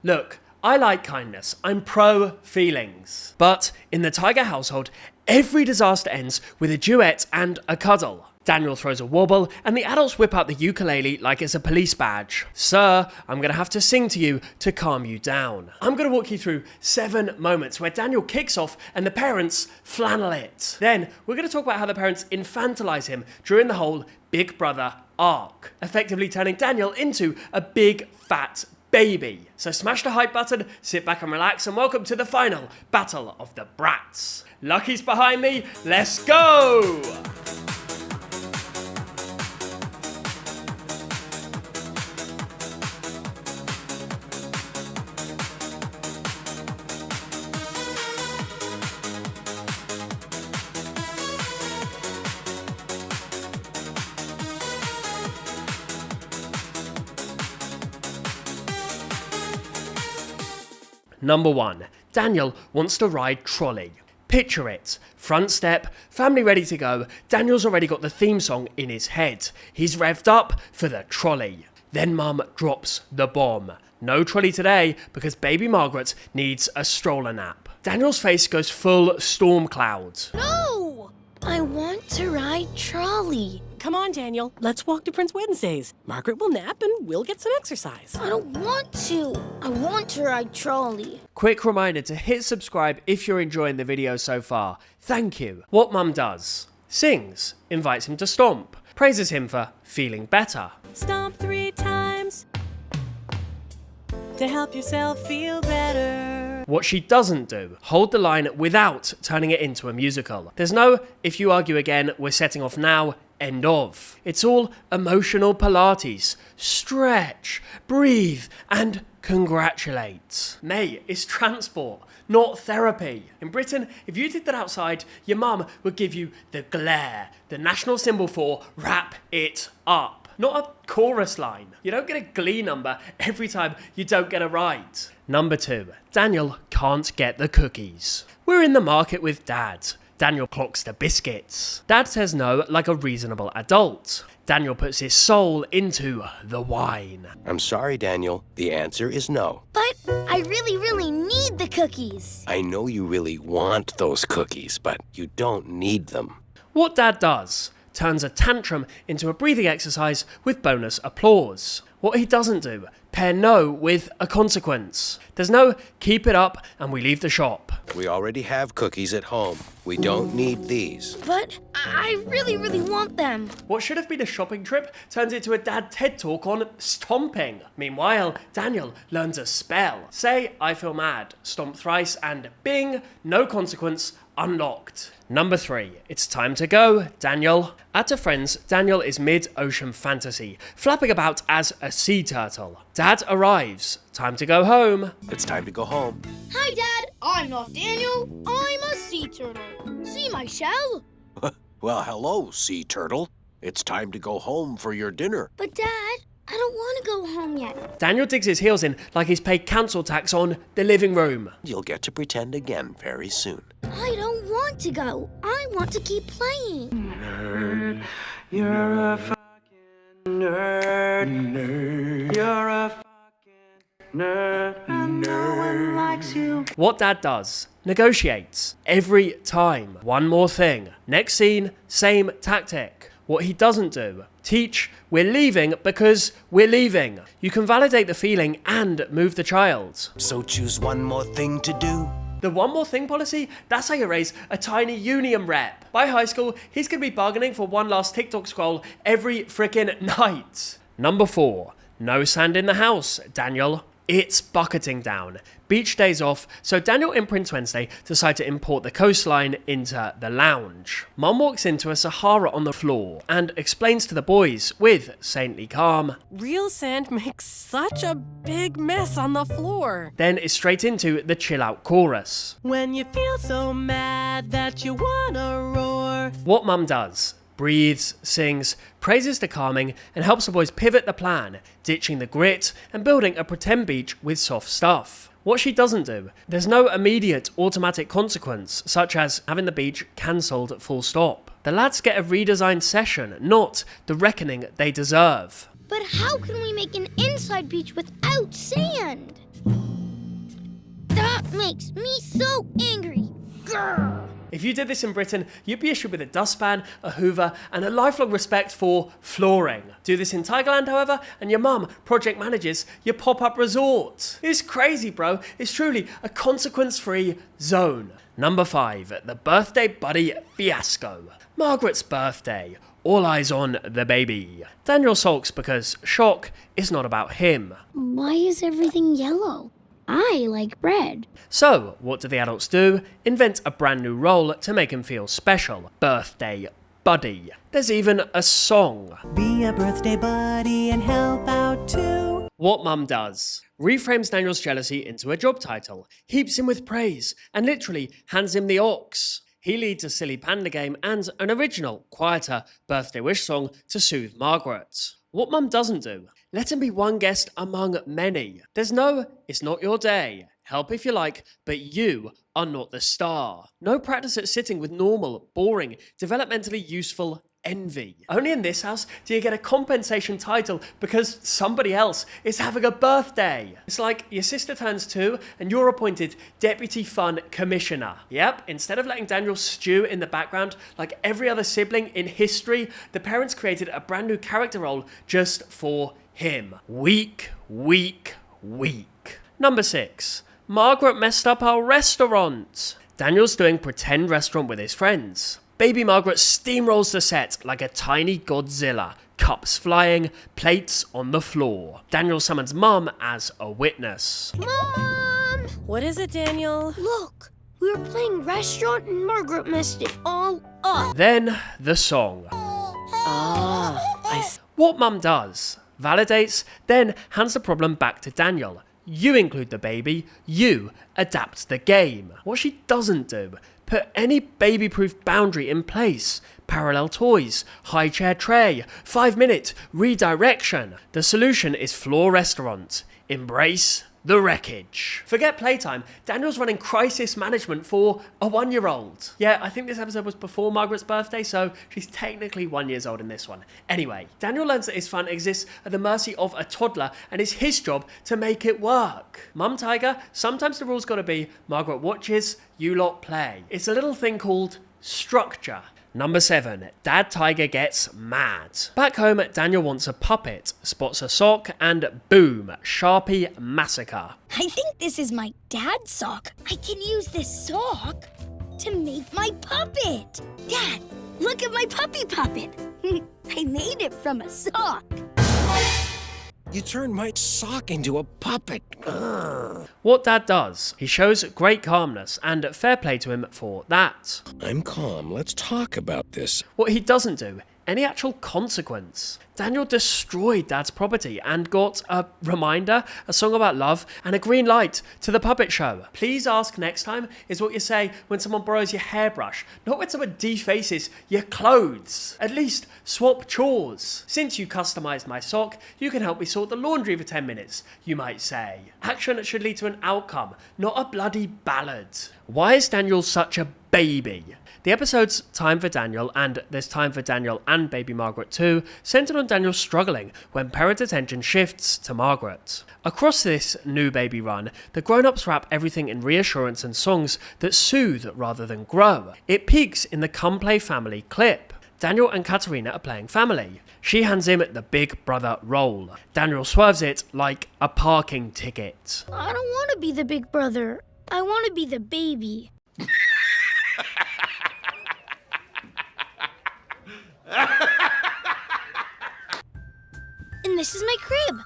Look, I like kindness. I'm pro feelings. But in the Tiger household, every disaster ends with a duet and a cuddle. Daniel throws a wobble, and the adults whip out the ukulele like it's a police badge. Sir, I'm going to have to sing to you to calm you down. I'm going to walk you through 7 moments where Daniel kicks off and the parents flannel it. Then, we're going to talk about how the parents infantilize him during the whole Big Brother arc, effectively turning Daniel into a big fat baby. So smash the hype button, sit back and relax, and welcome to the final Battle of the Brats. Lucky's behind me, let's go! Number 1. Daniel wants to ride Trolley. Picture it. Front step, family ready to go, Daniel's already got the theme song in his head. He's revved up for the trolley. Then Mum drops the bomb. No trolley today because baby Margaret needs a stroller nap. Daniel's face goes full storm cloud. No! I want to ride Trolley. Come on, Daniel. Let's walk to Prince Wednesday's. Margaret will nap and we'll get some exercise. I don't want to. I want to ride Trolley. Quick reminder to hit subscribe if you're enjoying the video so far. Thank you. What Mum does. Sings. Invites him to stomp. Praises him for feeling better. Stomp 3 times to help yourself feel better. What she doesn't do, hold the line without turning it into a musical. There's no, if you argue again, we're setting off now, end of. It's all emotional Pilates. Stretch, breathe, and congratulate. Mate, it's transport, not therapy. In Britain, if you did that outside, your mum would give you the glare, the national symbol for wrap it up. Not a chorus line. You don't get a glee number every time you don't get a right. Number 2. Daniel can't get the cookies. We're in the market with Dad. Daniel clocks the biscuits. Dad says no like a reasonable adult. Daniel puts his soul into the wine. I'm sorry, Daniel. The answer is no. But I really need the cookies. I know you really want those cookies, but you don't need them. What Dad does turns a tantrum into a breathing exercise with bonus applause. What he doesn't do, pair no with a consequence. There's no keep it up and we leave the shop. We already have cookies at home. We don't need these. But I really want them. What should have been a shopping trip turns into a Dad TED talk on stomping. Meanwhile, Daniel learns a spell. Say, I feel mad, stomp thrice, and bing, no consequence, unlocked. Number 3. It's time to go, Daniel. At a friend's, Daniel is mid-ocean fantasy, flapping about as a sea turtle. Dad arrives. Time to go home. It's time to go home. Hi, Dad. I'm not Daniel. I'm a sea turtle. See my shell? Well, hello, sea turtle. It's time to go home for your dinner. But, Dad, I don't want to go home yet. Daniel digs his heels in like he's paid council tax on the living room. You'll get to pretend again very soon. I don't want to go. I want to keep playing. Nerd, you're a fucking nerd. You're a fucking nerd. And no one likes you. What Dad does, negotiates. Every time. One more thing. Next scene, same tactic. What he doesn't do, teach, we're leaving because we're leaving. You can validate the feeling and move the child. So choose one more thing to do. The one more thing policy, that's how you raise a tiny union rep. By high school, he's going to be bargaining for one last TikTok scroll every frickin' night. Number 4, no sand in the house, Daniel. It's bucketing down. Beach days off, so Daniel and Prince Wednesday decide to import the coastline into the lounge. Mum walks into a Sahara on the floor and explains to the boys with saintly calm. Real sand makes such a big mess on the floor. Then is straight into the chill out chorus. When you feel so mad that you wanna roar. What Mum does. Breathes, sings, praises the calming, and helps the boys pivot the plan, ditching the grit and building a pretend beach with soft stuff. What she doesn't do, there's no immediate automatic consequence, such as having the beach cancelled full stop. The lads get a redesigned session, not the reckoning they deserve. But how can we make an inside beach without sand? makes me so angry. Grr. If you did this in Britain, you'd be issued with a dustpan, a hoover, and a lifelong respect for flooring. Do this in Tigerland, however, and your mum project manages your pop-up resort. It's crazy, bro. It's truly a consequence-free zone. Number 5, the birthday buddy fiasco. Margaret's birthday. All eyes on the baby. Daniel sulks because shock is not about him. Why is everything yellow? I like red. So, what do the adults do? Invent a brand new role to make him feel special. Birthday buddy. There's even a song. Be a birthday buddy and help out too. What Mum does. Reframes Daniel's jealousy into a job title, heaps him with praise, and literally hands him the ox. He leads a silly panda game and an original, quieter birthday wish song to soothe Margaret. What Mum doesn't do. Let him be one guest among many. There's no, it's not your day. Help if you like, but you are not the star. No practice at sitting with normal, boring, developmentally useful envy. Only in this house do you get a compensation title because somebody else is having a birthday. It's like your sister turns 2 and you're appointed Deputy Fun Commissioner. Yep, instead of letting Daniel stew in the background like every other sibling in history, the parents created a brand new character role just for him. Weak, weak, weak. Number 6. Margaret messed up our restaurant. Daniel's doing pretend restaurant with his friends. Baby Margaret steamrolls the set like a tiny Godzilla, cups flying, plates on the floor. Daniel summons Mum as a witness. Mom! What is it, Daniel? Look, we were playing restaurant and Margaret messed it all up. Then the song. I see. What Mum does, validates, then hands the problem back to Daniel. You include the baby, you adapt the game. What she doesn't do, put any baby-proof boundary in place. Parallel toys, high chair tray, 5-minute redirection. The solution is floor restaurant. Embrace the wreckage. Forget playtime. Daniel's running crisis management for a 1-year-old. Yeah, I think this episode was before Margaret's birthday, so she's technically 1 year old in this one. Anyway, Daniel learns that his fun exists at the mercy of a toddler, and it's his job to make it work. Mum Tiger, sometimes the rule's gotta be Margaret watches, you lot play. It's a little thing called structure. Number 7. Dad Tiger gets mad. Back home, Daniel wants a puppet, spots a sock, and boom, Sharpie massacre. I think this is my dad's sock. I can use this sock to make my puppet. Dad, look at my puppy puppet. I made it from a sock. You turned my sock into a puppet. Grr. What Dad does, he shows great calmness, and fair play to him for that. I'm calm. Let's talk about this. What he doesn't do, any actual consequence. Daniel destroyed Dad's property and got a reminder, a song about love, and a green light to the puppet show. Please ask next time is what you say when someone borrows your hairbrush, not when someone defaces your clothes. At least swap chores. Since you customized my sock, you can help me sort the laundry for 10 minutes, you might say. Action should lead to an outcome, not a bloody ballad. Why is Daniel such a baby? The episode's Time for Daniel and There's Time for Daniel and Baby Margaret too centered on Daniel struggling when parent attention shifts to Margaret. Across this new baby run, the grown-ups wrap everything in reassurance and songs that soothe rather than grow. It peaks in the Come Play Family clip. Daniel and Katerina are playing family. She hands him the big brother role. Daniel swerves it like a parking ticket. I don't want to be the big brother. I want to be the baby. And this is my crib.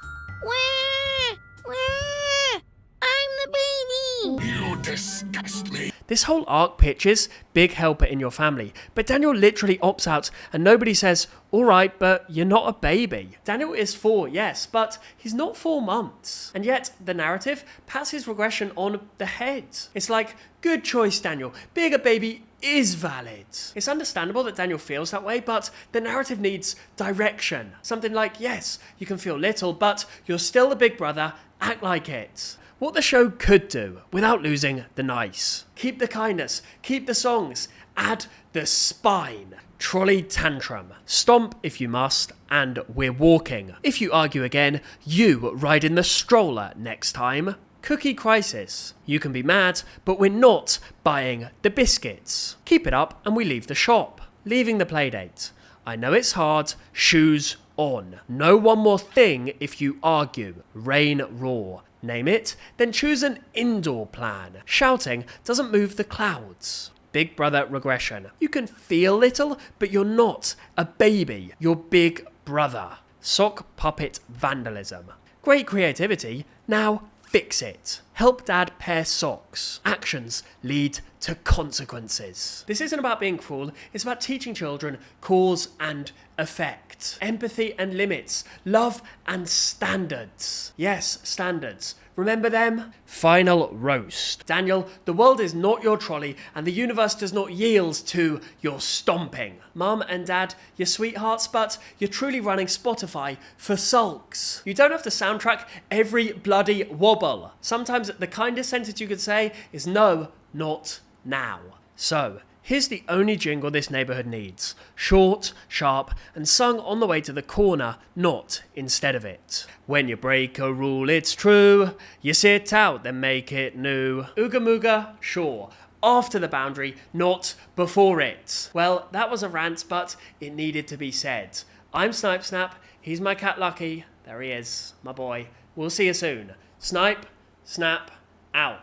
Wah, wah, I'm the baby. You disgust me. This whole arc pitches big helper in your family, but Daniel literally opts out and nobody says, alright, but you're not a baby. Daniel is 4, yes, but he's not 4 months. And yet, the narrative pats his regression on the head. It's like, good choice, Daniel. Being a baby is valid. It's understandable that Daniel feels that way, but the narrative needs direction. Something like, yes, you can feel little, but you're still the big brother, act like it. What the show could do without losing the nice. Keep the kindness, keep the songs, add the spine. Trolley tantrum. Stomp if you must, and we're walking. If you argue again, you ride in the stroller next time. Cookie crisis. You can be mad, but we're not buying the biscuits. Keep it up and we leave the shop. Leaving the playdate. I know it's hard. Shoes on. No one more thing if you argue. Rain roar. Name it, then choose an indoor plan. Shouting doesn't move the clouds. Big brother regression. You can feel little, but you're not a baby. You're big brother. Sock puppet vandalism. Great creativity. Now fix it. Help dad pair socks. Actions lead to consequences. This isn't about being cruel, it's about teaching children cause and effect. Empathy and limits. Love and standards. Yes, standards. Remember them? Final roast. Daniel, the world is not your trolley and the universe does not yield to your stomping. Mum and Dad, you're sweethearts, but you're truly running Spotify for sulks. You don't have to soundtrack every bloody wobble. Sometimes the kindest sentence you could say is no, not now. So, here's the only jingle this neighbourhood needs. Short, sharp, and sung on the way to the corner, not instead of it. When you break a rule, it's true. You sit out, then make it new. Ooga mooga, sure. After the boundary, not before it. Well, that was a rant, but it needed to be said. I'm Snipe Snap. He's my cat Lucky. There he is, my boy. We'll see you soon. Snipe, Snap, out.